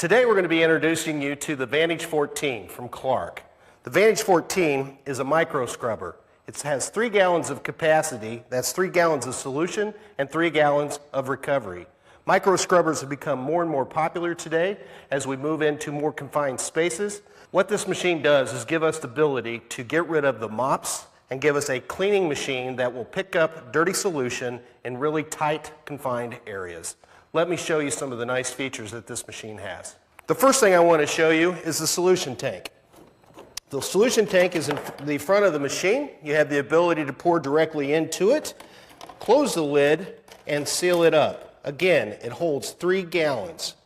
Today we're going to be introducing you to the Vantage 14 from Clarke. The Vantage 14 is a micro scrubber. It has 3 gallons of capacity, that's 3 gallons of solution and 3 gallons of recovery. Micro scrubbers have become more and more popular today as we move into more confined spaces. What this machine does is give us the ability to get rid of the mops and give us a cleaning machine that will pick up dirty solution in really tight, confined areas. Let me show you some of the nice features that this machine has. The first thing I want to show you is the solution tank. The solution tank is in the front of the machine. You have the ability to pour directly into it, close the lid, and seal it up. Again, it holds 3 gallons.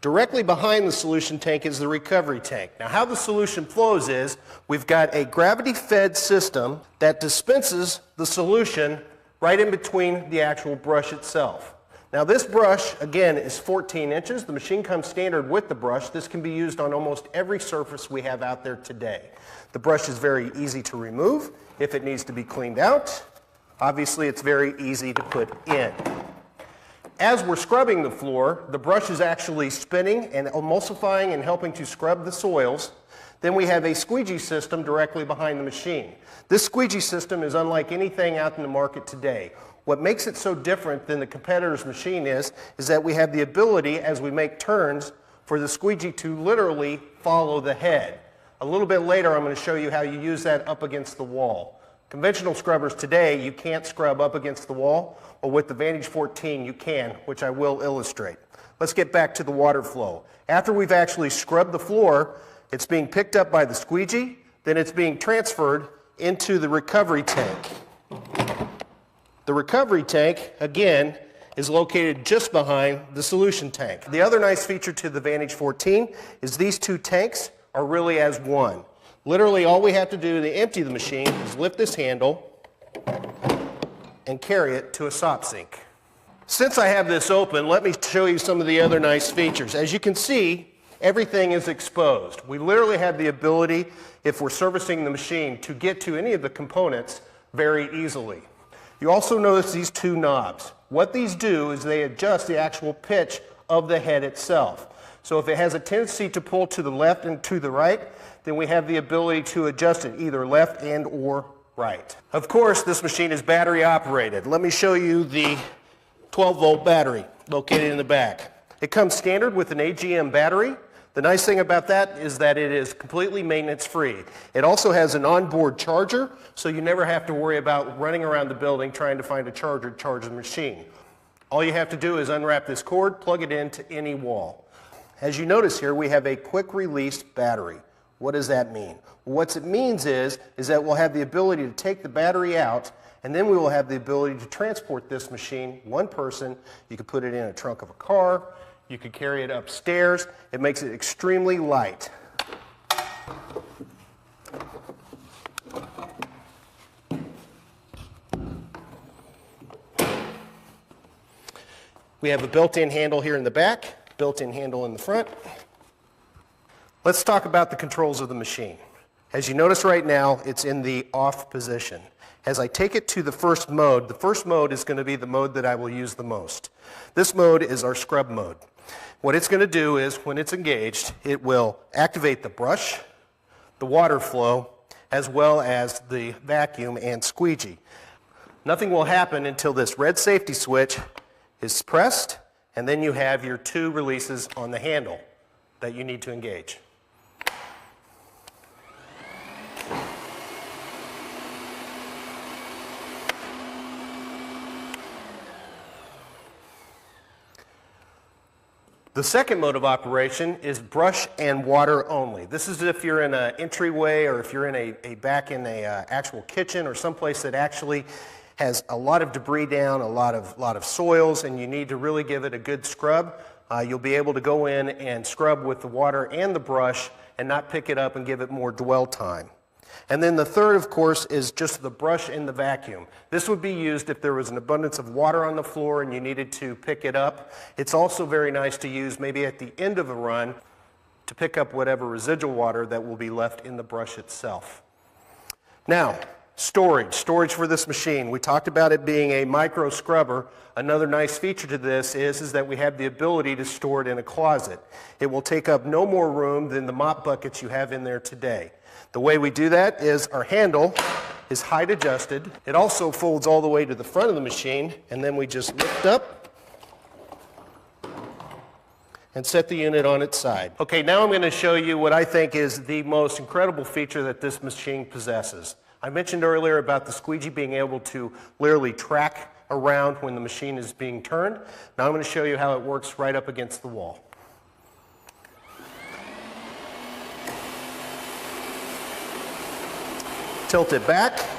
Directly behind the solution tank is the recovery tank. Now, how the solution flows is we've got a gravity-fed system that dispenses the solution right in between the actual brush itself. Now, this brush, again, is 14 inches. The machine comes standard with the brush. This can be used on almost every surface we have out there today. The brush is very easy to remove if it needs to be cleaned out. Obviously, it's very easy to put in. As we're scrubbing the floor, the brush is actually spinning and emulsifying and helping to scrub the soils. Then we have a squeegee system directly behind the machine. This squeegee system is unlike anything out in the market today. What makes it so different than the competitor's machine is that we have the ability, as we make turns, for the squeegee to literally follow the head. A little bit later, I'm going to show you how you use that up against the wall. Conventional scrubbers today, you can't scrub up against the wall, but with the Vantage 14 you can, which I will illustrate. Let's get back to the water flow. After we've actually scrubbed the floor, it's being picked up by the squeegee, then it's being transferred into the recovery tank. The recovery tank, again, is located just behind the solution tank. The other nice feature to the Vantage 14 is these 2 tanks are really as one. Literally, all we have to do to empty the machine is lift this handle and carry it to a sop sink. Since I have this open, let me show you some of the other nice features. As you can see, everything is exposed. We literally have the ability, if we're servicing the machine, to get to any of the components very easily. You also notice these 2 knobs. What these do is they adjust the actual pitch of the head itself. So if it has a tendency to pull to the left and to the right, then we have the ability to adjust it either left and or right. Of course, this machine is battery operated. Let me show you the 12-volt battery located in the back. It comes standard with an AGM battery. The nice thing about that is that it is completely maintenance-free. It also has an onboard charger, so you never have to worry about running around the building trying to find a charger to charge the machine. All you have to do is unwrap this cord, plug it into any wall. As you notice here, we have a quick-release battery. What does that mean? What it means is that we'll have the ability to take the battery out, and then we will have the ability to transport this machine, one person. You could put it in a trunk of a car. You could carry it upstairs. It makes it extremely light. We have a built-in handle here in the back, built-in handle in the front. Let's talk about the controls of the machine. As you notice right now, it's in the off position. As I take it to the first mode is going to be the mode that I will use the most. This mode is our scrub mode. What it's going to do is, when it's engaged, it will activate the brush, the water flow, as well as the vacuum and squeegee. Nothing will happen until this red safety switch is pressed, and then you have your 2 releases on the handle that you need to engage. The second mode of operation is brush and water only. This is if you're in an entryway or if you're in back in a actual kitchen or someplace that actually has a lot of debris down, a lot of soils, and you need to really give it a good scrub. You'll be able to go in and scrub with the water and the brush and not pick it up and give it more dwell time. And then the third, of course, is just the brush and the vacuum. This would be used if there was an abundance of water on the floor and you needed to pick it up. It's also very nice to use maybe at the end of a run to pick up whatever residual water that will be left in the brush itself. Now, Storage for this machine. We talked about it being a micro scrubber. Another nice feature to this is that we have the ability to store it in a closet. It will take up no more room than the mop buckets you have in there today. The way we do that is our handle is height adjusted. It also folds all the way to the front of the machine, and then we just lift up and set the unit on its side. Okay, now I'm going to show you what I think is the most incredible feature that this machine possesses. I mentioned earlier about the squeegee being able to literally track around when the machine is being turned. Now I'm going to show you how it works right up against the wall. Tilt it back.